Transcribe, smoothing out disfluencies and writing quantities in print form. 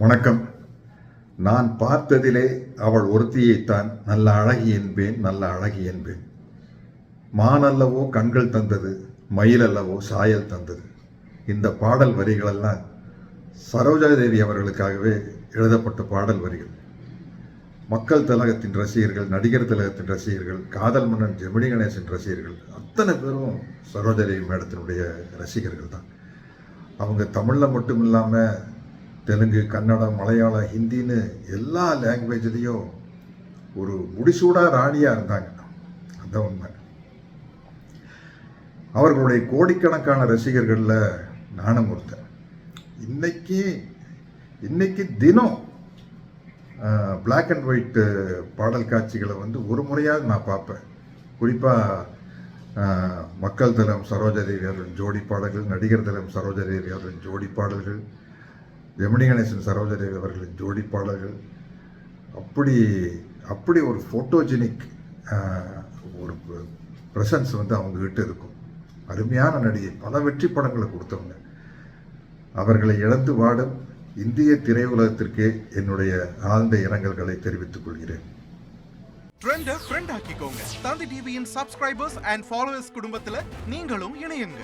வணக்கம். நான் பார்த்ததிலே அவள் ஒருத்தியைத்தான் நல்ல அழகி என்பேன், நல்ல அழகி என்பேன். மானல்லவோ கண்கள் தந்தது, மயில் அல்லவோ சாயல் தந்தது. இந்த பாடல் வரிகளெல்லாம் சரோஜாதேவி அவர்களுக்காகவே எழுதப்பட்ட பாடல் வரிகள். மக்கள் திலகத்தின் ரசிகர்கள், நடிகர் திலகத்தின் ரசிகர்கள், காதல் மன்னன் ஜெமினி கணேசன் ரசிகர்கள் அத்தனை பேரும் சரோஜாதேவி மேடத்தினுடைய ரசிகர்கள் தான். அவங்க தமிழில் மட்டும் இல்லாமல் தெலுங்கு, கன்னடம், மலையாளம், ஹிந்தின்னு எல்லா லாங்குவேஜ்லேயும் ஒரு முடிசூடா ராணியாக இருந்தாங்க. அதுதான் உண்மை. அவர்களுடைய கோடிக்கணக்கான ரசிகர்களில் நானும் ஒருத்தன். இன்னைக்கு தினம் பிளாக் அண்ட் ஒயிட் பாடல் காட்சிகளை ஒரு முறையாவது நான் பார்ப்பேன். குறிப்பாக மக்கள் தலம் சரோஜாதேவி அவர்களின் ஜோடி பாடல்கள், நடிகர் தலம் சரோஜாதேவி அவர்களின் ஜோடி பாடல்கள், ஜெமினி கணேசன் சரோஜாதேவி அவர்களின் ஜோடி பாடல்கள், அப்படி ஒரு ஃபோட்டோஜெனிக் ஒரு ப்ரெசன்ஸ் அவங்ககிட்ட இருக்கும். அருமையான நடிகை, பல வெற்றி படங்களை கொடுத்தவங்க. அவர்களை இழந்து வாடும் இந்திய திரையுலகத்திற்கு என்னுடைய ஆழ்ந்த இரங்கல்களை தெரிவித்துக் கொள்கிறேன். ட்ரெண்டை ஃப்ரெண்ட் ஆக்கிக்கோங்க. தந்தி டிவியின் சப்ஸ்கிரைபர்ஸ் அண்ட் ஃபாலோவர்ஸ் குடும்பத்தில் நீங்களும் இணையுங்க.